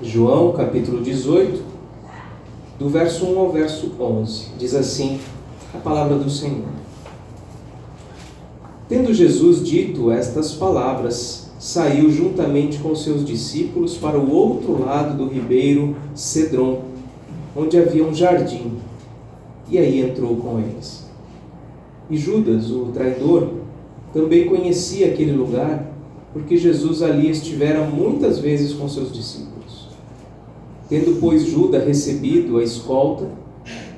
João, capítulo 18, do verso 1 ao verso 11. Diz assim a palavra do Senhor. Tendo Jesus dito estas palavras, saiu juntamente com seus discípulos para o outro lado do ribeiro Cedron, onde havia um jardim, e aí entrou com eles. E Judas, o traidor, também conhecia aquele lugar, porque Jesus ali estivera muitas vezes com seus discípulos. Tendo, pois, Judas recebido a escolta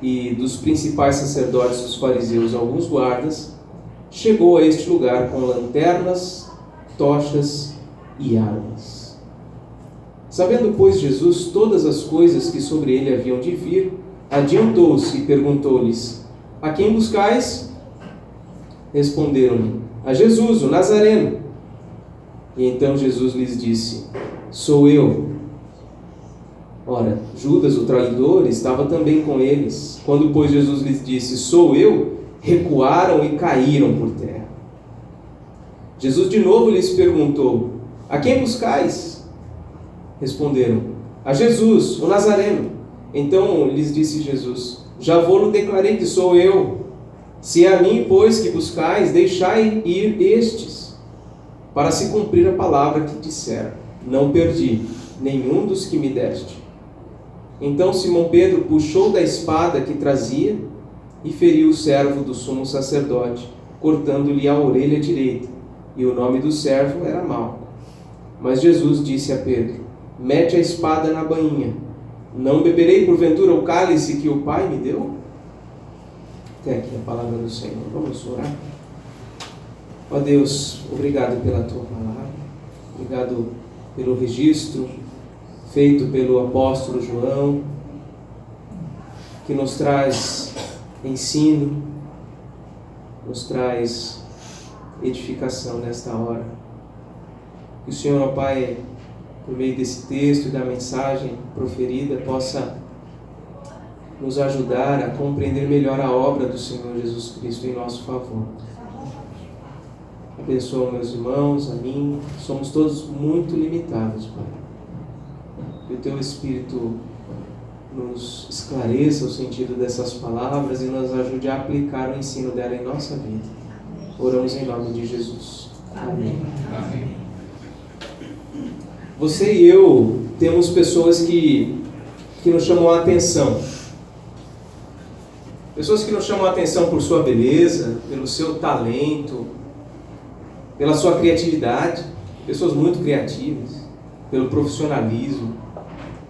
e dos principais sacerdotes dos fariseus alguns guardas, chegou a este lugar com lanternas, tochas e armas. Sabendo, pois, Jesus todas as coisas que sobre ele haviam de vir, adiantou-se e perguntou-lhes: A quem buscais? Responderam-lhe: A Jesus, o Nazareno. E então Jesus lhes disse: Sou eu. Ora, Judas, o traidor, estava também com eles. Quando, pois, Jesus lhes disse: Sou eu, recuaram e caíram por terra. Jesus de novo lhes perguntou: A quem buscais? Responderam: A Jesus, o Nazareno. Então lhes disse Jesus: Já vou-lo declarei que sou eu. Se é a mim, pois, que buscais, deixai ir estes, para se cumprir a palavra que disseram: Não perdi nenhum dos que me deste. Então Simão Pedro puxou da espada que trazia e feriu o servo do sumo sacerdote, cortando-lhe a orelha direita, e o nome do servo era Malco. Mas Jesus disse a Pedro: Mete a espada na bainha. Não beberei porventura o cálice que o Pai me deu? Até aqui a palavra do Senhor. Vamos orar. Ó Deus, obrigado pela tua palavra, obrigado pelo registro feito pelo apóstolo João, que nos traz ensino, nos traz edificação nesta hora. Que o Senhor, ó Pai, por meio desse texto e da mensagem proferida, possa nos ajudar a compreender melhor a obra do Senhor Jesus Cristo em nosso favor. Abençoa meus irmãos, a mim. Somos todos muito limitados, Pai. Que o Teu Espírito nos esclareça o sentido dessas palavras e nos ajude a aplicar o ensino dela em nossa vida. Oramos em nome de Jesus. Amém. Amém. Você e eu temos pessoas que nos chamam a atenção. Pessoas que nos chamam a atenção por sua beleza, pelo seu talento, pela sua criatividade. Pessoas muito criativas, pelo profissionalismo,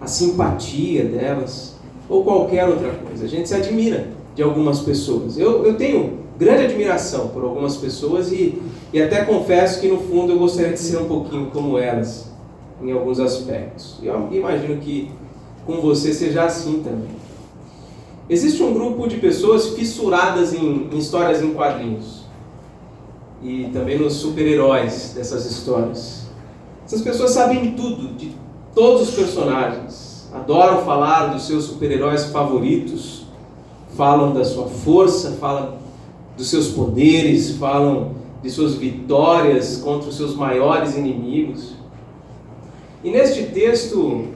a simpatia delas, ou qualquer outra coisa. A gente se admira de algumas pessoas. Eu tenho grande admiração por algumas pessoas e até confesso que no fundo eu gostaria de ser um pouquinho como elas, em alguns aspectos. Eu imagino que com você seja assim também. Existe um grupo de pessoas fissuradas em histórias em quadrinhos e também nos super-heróis dessas histórias. Essas pessoas sabem tudo de todos os personagens, adoram falar dos seus super-heróis favoritos, falam da sua força, falam dos seus poderes, falam de suas vitórias contra os seus maiores inimigos. E neste texto,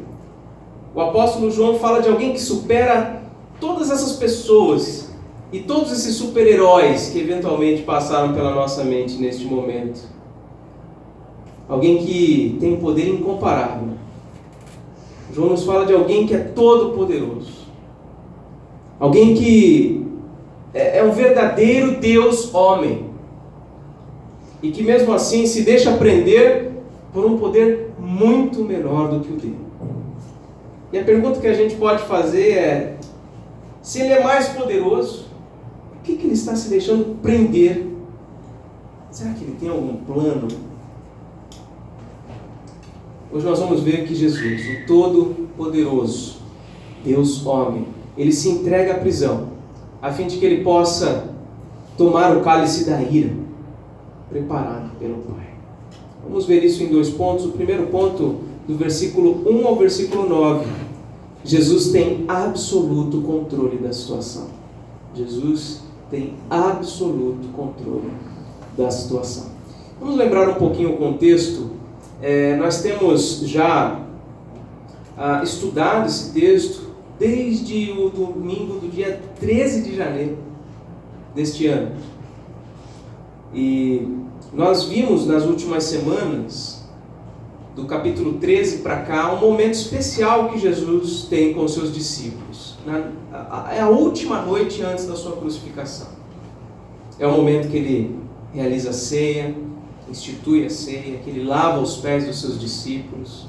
o apóstolo João fala de alguém que supera todas essas pessoas e todos esses super-heróis que eventualmente passaram pela nossa mente neste momento. Alguém que tem um poder incomparável. João nos fala de alguém que é todo-poderoso. Alguém que é um verdadeiro Deus-homem. E que mesmo assim se deixa prender por um poder muito menor do que o dele. E a pergunta que a gente pode fazer é: se ele é mais poderoso, por que ele está se deixando prender? Será que ele tem algum plano? Hoje nós vamos ver que Jesus, o Todo-Poderoso, Deus homem, ele se entrega à prisão, a fim de que ele possa tomar o cálice da ira, preparado pelo Pai. Vamos ver isso em 2 pontos. O primeiro ponto, do versículo 1 ao versículo 9. Jesus tem absoluto controle da situação. Jesus tem absoluto controle da situação. Vamos lembrar um pouquinho o contexto. Nós temos já estudado esse texto desde o domingo do dia 13 de janeiro deste ano. E nós vimos nas últimas semanas, do capítulo 13 para cá, um momento especial que Jesus tem com os seus discípulos. É a última noite antes da sua crucificação. É o momento que ele realiza a ceia, institui a ceia, que ele lava os pés dos seus discípulos,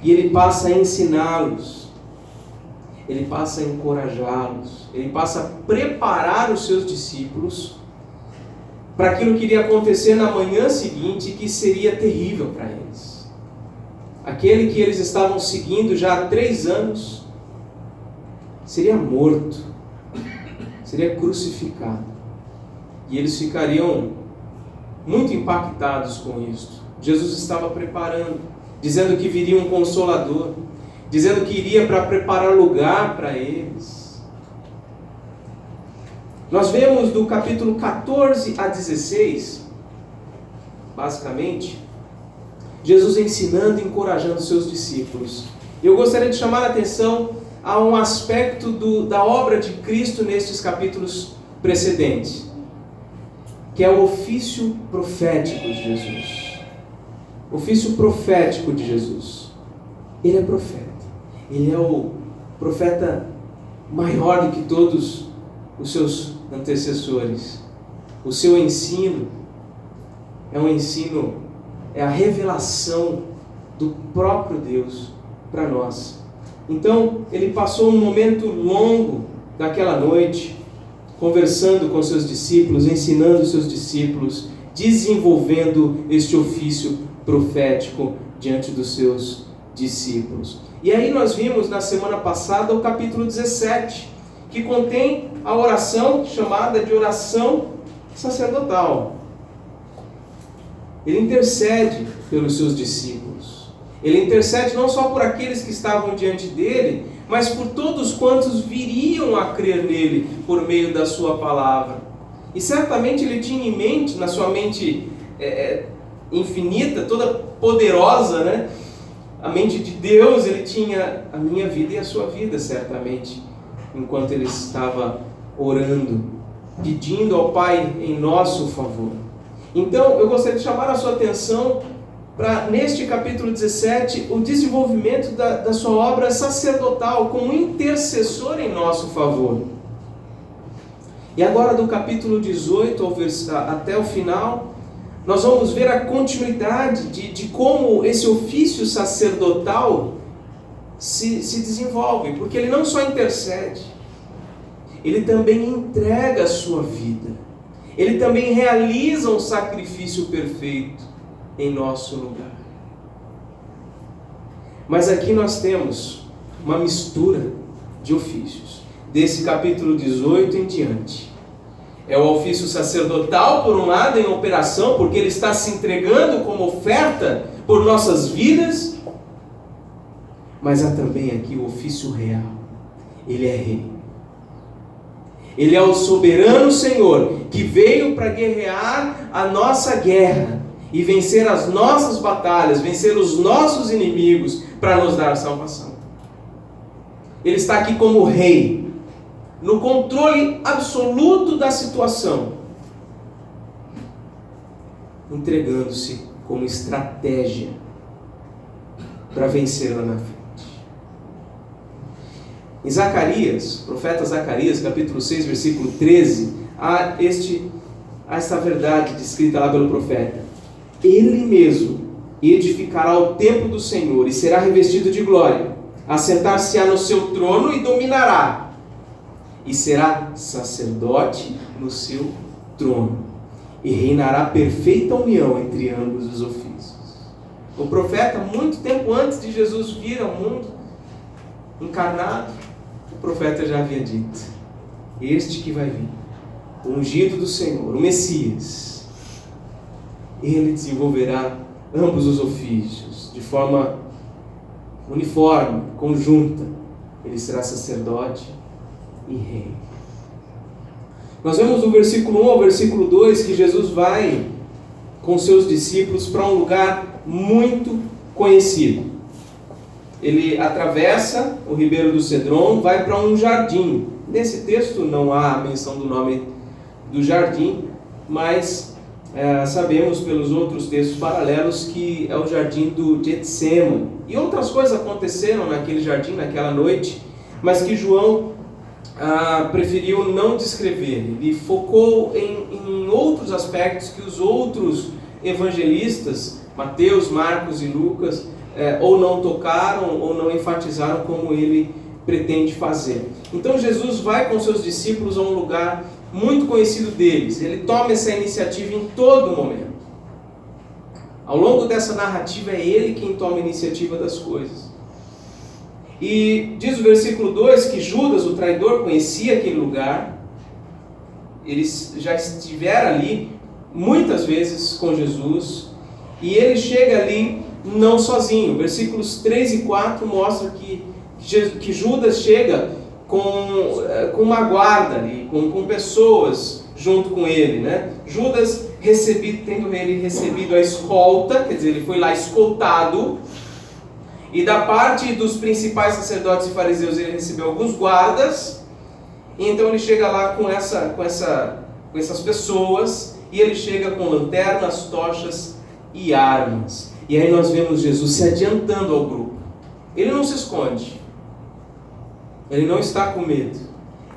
e ele passa a ensiná-los, ele passa a encorajá-los, ele passa a preparar os seus discípulos para aquilo que iria acontecer na manhã seguinte, que seria terrível para eles. Aquele que eles estavam seguindo já há 3 anos seria morto, seria crucificado, e eles ficariam muito impactados com isso. Jesus estava preparando, dizendo que viria um Consolador, dizendo que iria para preparar lugar para eles. Nós vemos do capítulo 14 a 16, basicamente, Jesus ensinando e encorajando seus discípulos. Eu gostaria de chamar a atenção a um aspecto da obra de Cristo nestes capítulos precedentes, que é o ofício profético de Jesus. O ofício profético de Jesus. Ele é profeta. Ele é o profeta maior do que todos os seus antecessores. O seu ensino é a revelação do próprio Deus para nós. Então, ele passou um momento longo daquela noite, conversando com seus discípulos, ensinando seus discípulos, desenvolvendo este ofício profético diante dos seus discípulos. E aí nós vimos na semana passada o capítulo 17, que contém a oração chamada de oração sacerdotal. Ele intercede pelos seus discípulos. Ele intercede não só por aqueles que estavam diante dele, mas por todos quantos viriam a crer nele por meio da sua palavra. E certamente ele tinha em mente, na sua mente infinita, toda poderosa, né? A mente de Deus, ele tinha a minha vida e a sua vida, certamente, enquanto ele estava orando, pedindo ao Pai em nosso favor. Então, eu gostaria de chamar a sua atenção para, neste capítulo 17, o desenvolvimento da sua obra sacerdotal como intercessor em nosso favor. E agora, do capítulo 18 até o final, nós vamos ver a continuidade de como esse ofício sacerdotal se desenvolve, porque ele não só intercede, ele também entrega a sua vida, ele também realiza um sacrifício perfeito em nosso lugar. Mas aqui nós temos uma mistura de ofícios, desse capítulo 18 em diante. É o ofício sacerdotal, por um lado, em operação, porque ele está se entregando como oferta por nossas vidas, mas há também aqui o ofício real. Ele é rei. Ele é o soberano Senhor, que veio para guerrear a nossa guerra e vencer as nossas batalhas, vencer os nossos inimigos, para nos dar a salvação. Ele está aqui como rei, no controle absoluto da situação, entregando-se como estratégia para vencer lá na frente. Em Zacarias, profeta Zacarias, capítulo 6, versículo 13, há essa verdade descrita lá pelo profeta. Ele mesmo edificará o templo do Senhor e será revestido de glória. Assentar-se-á no seu trono e dominará. E será sacerdote no seu trono. E reinará perfeita união entre ambos os ofícios. O profeta, muito tempo antes de Jesus vir ao mundo, encarnado, o profeta já havia dito: este que vai vir, o ungido do Senhor, o Messias, ele desenvolverá ambos os ofícios de forma uniforme, conjunta. Ele será sacerdote e rei. Nós vemos do versículo 1 ao versículo 2 que Jesus vai com seus discípulos para um lugar muito conhecido. ele atravessa o Ribeiro do Cedron, vai para um jardim. Nesse texto não há menção do nome do jardim, mas sabemos pelos outros textos paralelos que é o jardim do Getsêmani. E outras coisas aconteceram naquele jardim, naquela noite, mas que João preferiu não descrever. Ele focou em outros aspectos que os outros evangelistas, Mateus, Marcos e Lucas, ou não tocaram ou não enfatizaram como ele pretende fazer. Então Jesus vai com seus discípulos a um lugar muito conhecido deles. Ele toma essa iniciativa em todo momento. Ao longo dessa narrativa é ele quem toma a iniciativa das coisas. E diz o versículo 2 que Judas, o traidor, conhecia aquele lugar. Eles já estiveram ali muitas vezes com Jesus. E ele chega ali não sozinho. Versículos 3 e 4 mostram que Judas chega com uma guarda ali, com pessoas junto com ele, né? Judas, tendo ele recebido a escolta, quer dizer, ele foi lá escoltado, e da parte dos principais sacerdotes e fariseus ele recebeu alguns guardas, e então ele chega lá com essas pessoas, e ele chega com lanternas, tochas e armas. E aí nós vemos Jesus se adiantando ao grupo. Ele não se esconde. Ele não está com medo.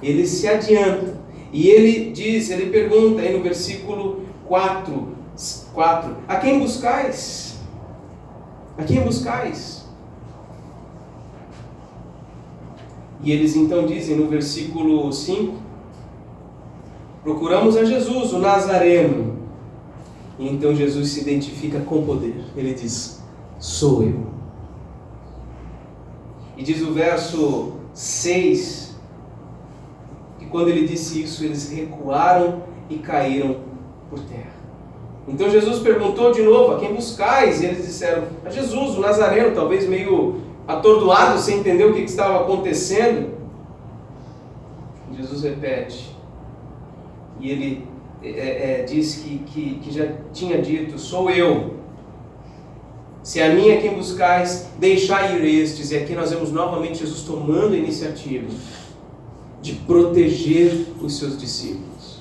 Ele se adianta. E ele pergunta aí no versículo 4, a quem buscais? A quem buscais? E eles então dizem no versículo 5, procuramos a Jesus, o Nazareno. E então Jesus se identifica com poder. Ele diz, sou eu. E diz o verso 6, que quando ele disse isso, eles recuaram e caíram por terra. Então Jesus perguntou de novo, a quem buscais? E eles disseram, a Jesus, o Nazareno, talvez meio atordoado, sem entender o que estava acontecendo. Jesus repete, e ele diz que já tinha dito, sou eu. Se a mim é quem buscais, deixai ir estes. E aqui nós vemos novamente Jesus tomando a iniciativa de proteger os seus discípulos.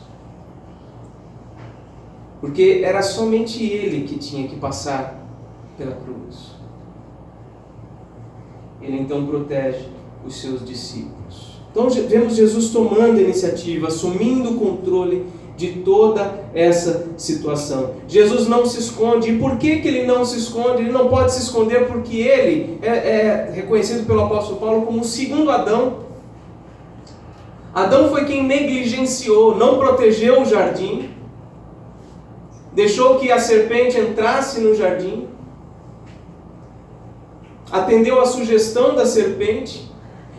Porque era somente ele que tinha que passar pela cruz. Ele então protege os seus discípulos. Então vemos Jesus tomando a iniciativa, assumindo o controle de toda essa situação. Jesus não se esconde. E por que ele não se esconde? Ele não pode se esconder porque ele é reconhecido pelo apóstolo Paulo como o segundo Adão. Adão foi quem negligenciou, não protegeu o jardim, deixou que a serpente entrasse no jardim, atendeu à sugestão da serpente,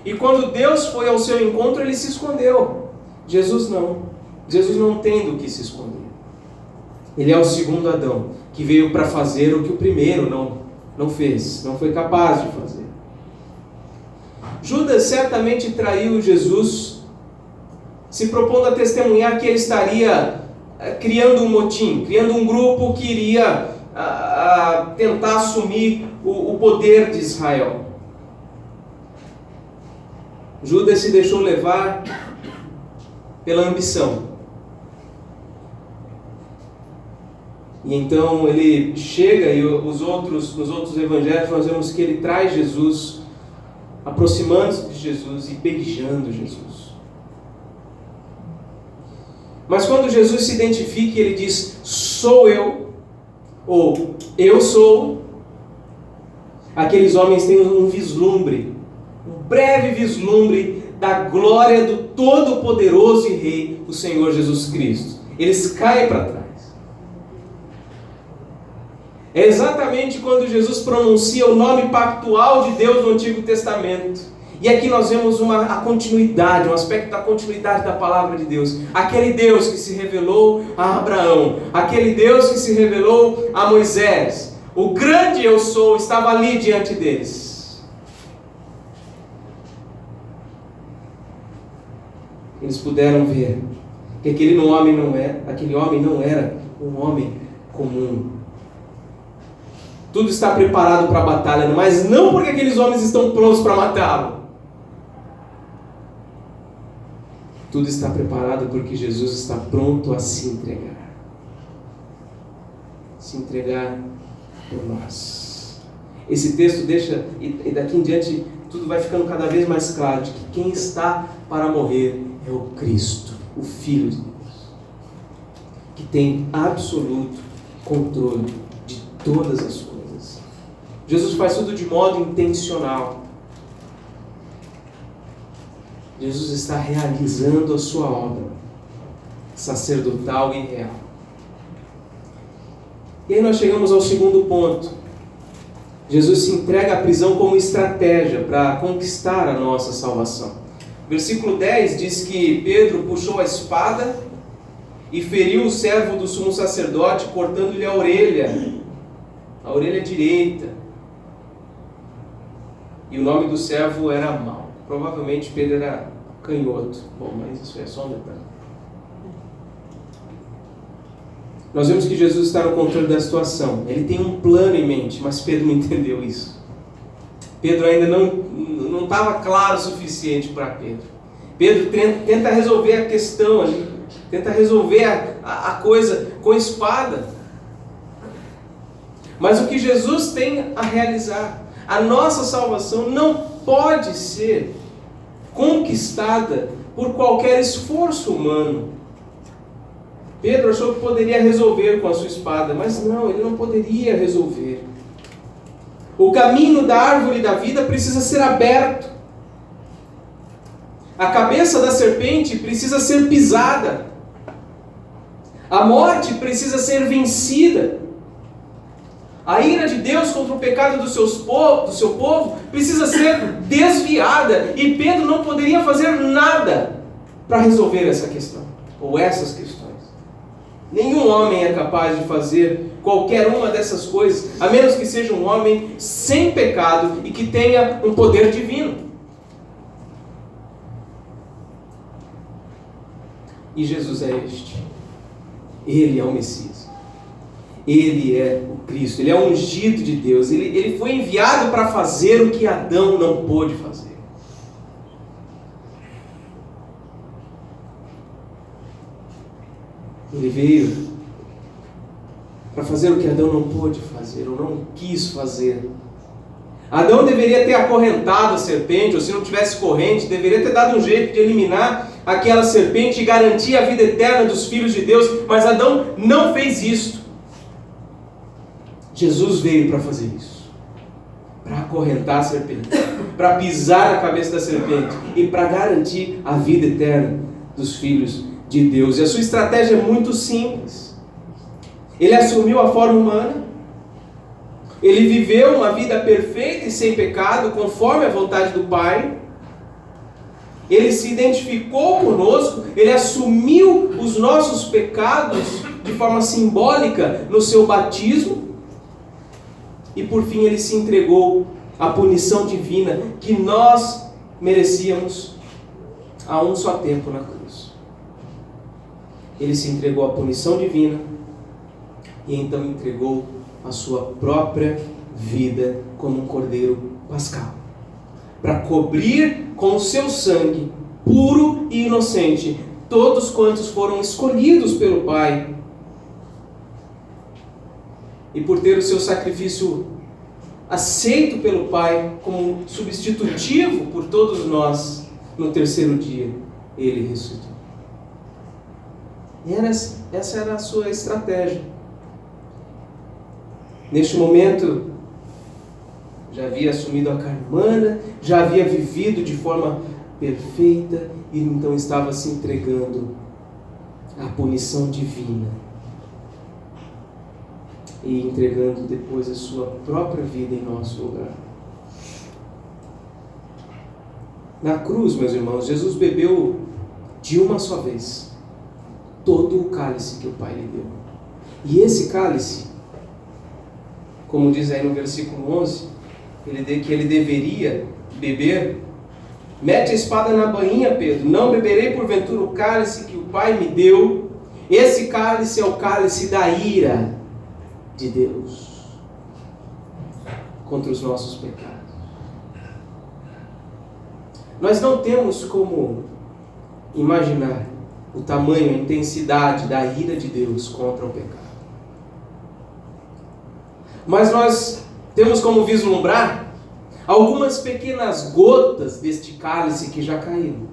e quando Deus foi ao seu encontro, ele se escondeu. Jesus não. Jesus não tem do que se esconder. Ele é o segundo Adão, que veio para fazer o que o primeiro não fez, não foi capaz de fazer. Judas certamente traiu Jesus, se propondo a testemunhar que ele estaria criando um motim, criando um grupo que iria tentar assumir o poder de Israel. Judas se deixou levar pela ambição. E então ele chega, e nos outros evangelhos nós vemos que ele traz Jesus, aproximando-se de Jesus e beijando Jesus. Mas quando Jesus se identifica e ele diz, sou eu, ou eu sou, aqueles homens têm um vislumbre, um breve vislumbre da glória do Todo-Poderoso e Rei, o Senhor Jesus Cristo. Eles caem para trás. É exatamente quando Jesus pronuncia o nome pactual de Deus no Antigo Testamento. E aqui nós vemos a continuidade, um aspecto da continuidade da palavra de Deus. Aquele Deus que se revelou a Abraão, aquele Deus que se revelou a Moisés. O grande eu sou estava ali diante deles. Eles puderam ver que aquele homem não era um homem comum. Tudo está preparado para a batalha, mas não porque aqueles homens estão prontos para matá-lo. Tudo está preparado porque Jesus está pronto a se entregar. Se entregar por nós. Esse texto deixa, e daqui em diante, tudo vai ficando cada vez mais claro, de que quem está para morrer é o Cristo, o Filho de Deus, que tem absoluto controle de todas as coisas. Jesus faz tudo de modo intencional. Jesus está realizando a sua obra sacerdotal e real. E aí nós chegamos ao segundo ponto. Jesus se entrega à prisão como estratégia para conquistar a nossa salvação. Versículo 10 diz que Pedro puxou a espada e feriu o servo do sumo sacerdote, cortando-lhe a orelha direita. E o nome do servo era Malco. Provavelmente Pedro era canhoto. Bom, mas isso é só um detalhe. Nós vemos que Jesus está no controle da situação. Ele tem um plano em mente, mas Pedro não entendeu isso. Pedro ainda não estava claro o suficiente para Pedro. Pedro tenta resolver a questão ali, tenta resolver a coisa com espada. Mas o que Jesus tem a realizar, a nossa salvação não pode ser conquistada por qualquer esforço humano. Pedro achou que poderia resolver com a sua espada, mas não, ele não poderia resolver. O caminho da árvore da vida precisa ser aberto. A cabeça da serpente precisa ser pisada. A morte precisa ser vencida. A ira de Deus contra o pecado do seu povo precisa ser desviada. E Pedro não poderia fazer nada para resolver essa questão, ou essas questões. Nenhum homem é capaz de fazer qualquer uma dessas coisas, a menos que seja um homem sem pecado e que tenha um poder divino. E Jesus é este. Ele é o Messias. Ele é o Cristo. Ele é o ungido de Deus. Ele foi enviado para fazer o que Adão não pôde fazer. Ele veio para fazer o que Adão não pôde fazer, ou não quis fazer. Adão deveria ter acorrentado a serpente, ou se não tivesse corrente, deveria ter dado um jeito de eliminar aquela serpente e garantir a vida eterna dos filhos de Deus, mas Adão não fez isso. Jesus veio para fazer isso, para acorrentar a serpente, para pisar na cabeça da serpente e para garantir a vida eterna dos filhos de Deus. E a sua estratégia é muito simples. Ele assumiu a forma humana, ele viveu uma vida perfeita e sem pecado, conforme a vontade do Pai. Ele se identificou conosco, ele assumiu os nossos pecados de forma simbólica no seu batismo. E por fim ele se entregou à punição divina que nós merecíamos a um só tempo na cruz. Ele se entregou à punição divina e então entregou a sua própria vida como um cordeiro pascal, para cobrir com o seu sangue puro e inocente todos quantos foram escolhidos pelo Pai, e por ter o seu sacrifício aceito pelo Pai como substitutivo por todos nós, no terceiro dia ele ressuscitou. E essa era a sua estratégia. Neste momento, já havia assumido a carne humana, já havia vivido de forma perfeita e então estava se entregando à punição divina e entregando depois a sua própria vida em nosso lugar. Na cruz, meus irmãos, Jesus bebeu de uma só vez todo o cálice que o Pai lhe deu. E esse cálice, como diz aí no versículo 11, que ele deveria beber, mete a espada na bainha, Pedro, não beberei porventura o cálice que o Pai me deu. Esse cálice é o cálice da ira de Deus. contra os nossos pecados. Nós não temos como imaginar o tamanho, a intensidade da ira de Deus contra o pecado. Mas nós temos como vislumbrar algumas pequenas gotas deste cálice que já caíram.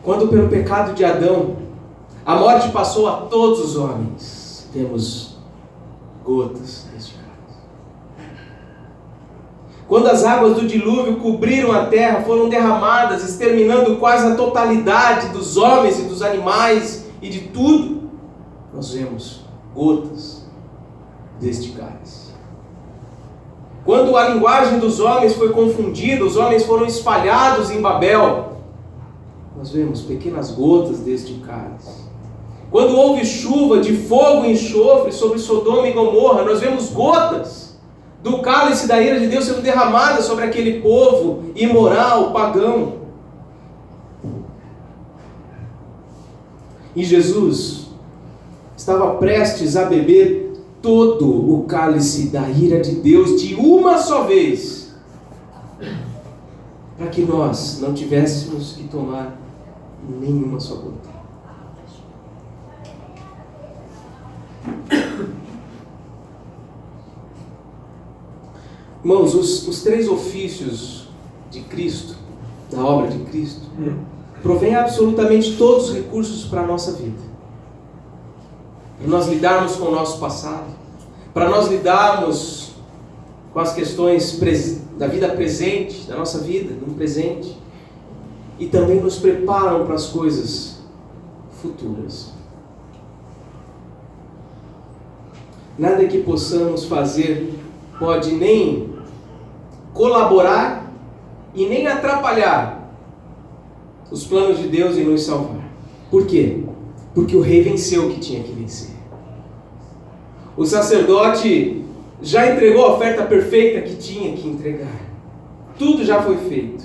Quando pelo pecado de Adão, a morte passou a todos os homens, temos gotas deste cálice. Quando as águas do dilúvio cobriram a terra, foram derramadas, exterminando quase a totalidade dos homens e dos animais e de tudo, nós vemos gotas deste cálice. Quando a linguagem dos homens foi confundida, os homens foram espalhados em Babel, nós vemos pequenas gotas deste cálice. Quando houve chuva de fogo e enxofre sobre Sodoma e Gomorra, nós vemos gotas do cálice da ira de Deus sendo derramadas sobre aquele povo imoral, pagão. E Jesus estava prestes a beber todo o cálice da ira de Deus de uma só vez, para que nós não tivéssemos que tomar nenhuma só gota. Irmãos, os três ofícios de Cristo, da obra de Cristo, provém absolutamente todos os recursos para a nossa vida. Para nós lidarmos com o nosso passado, para nós lidarmos com as questões da vida presente, da nossa vida, no presente, e também nos preparam para as coisas futuras. Nada que possamos fazer pode nem colaborar e nem atrapalhar os planos de Deus em nos salvar. Por quê? Porque o rei venceu o que tinha que vencer. O sacerdote já entregou a oferta perfeita que tinha que entregar. Tudo já foi feito.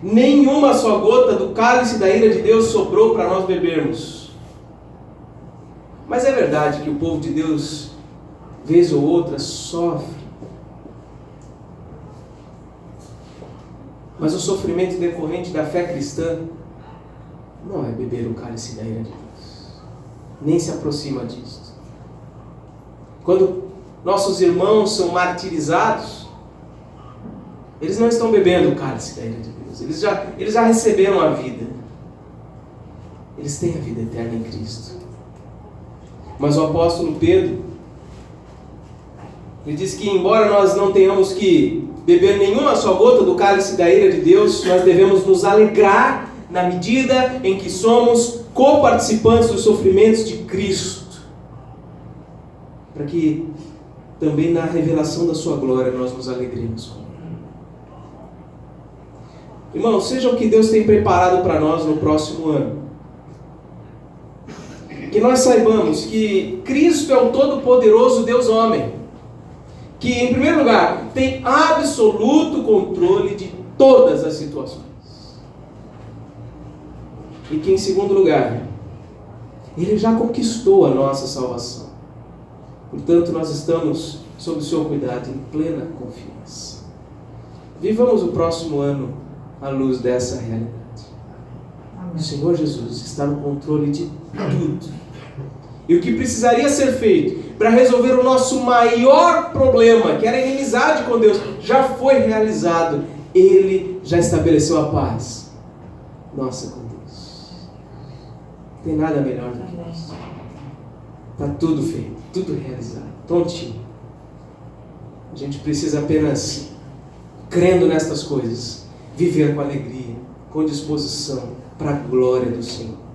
Nenhuma só gota do cálice da ira de Deus sobrou para nós bebermos. Mas é verdade que o povo de Deus, vez ou outra, sofre. Mas o sofrimento decorrente da fé cristã não é beber o cálice da ira de Deus. Nem se aproxima disso. Quando nossos irmãos são martirizados, eles não estão bebendo o cálice da ira de Deus. Eles já receberam a vida. Eles têm a vida eterna em Cristo. Mas o apóstolo Pedro, ele diz que embora nós não tenhamos que beber nenhuma só gota do cálice da ira de Deus, nós devemos nos alegrar na medida em que somos coparticipantes dos sofrimentos de Cristo, para que também na revelação da sua glória nós nos alegremos com Ele. Irmãos, seja o que Deus tem preparado para nós no próximo ano, que nós saibamos que Cristo é o Todo-Poderoso Deus Homem, que, em primeiro lugar, tem absoluto controle de todas as situações. E que, em segundo lugar, Ele já conquistou a nossa salvação. Portanto, nós estamos sob o seu cuidado em plena confiança. Vivamos o próximo ano à luz dessa realidade. O Senhor Jesus está no controle de tudo. E o que precisaria ser feito para resolver o nosso maior problema, que era a inimizade com Deus, já foi realizado. Ele já estabeleceu a paz nossa com Deus. Não tem nada melhor do que isso. Está tudo feito, tudo realizado, prontinho. A gente precisa apenas, crendo nestas coisas, viver com alegria, com disposição, para a glória do Senhor.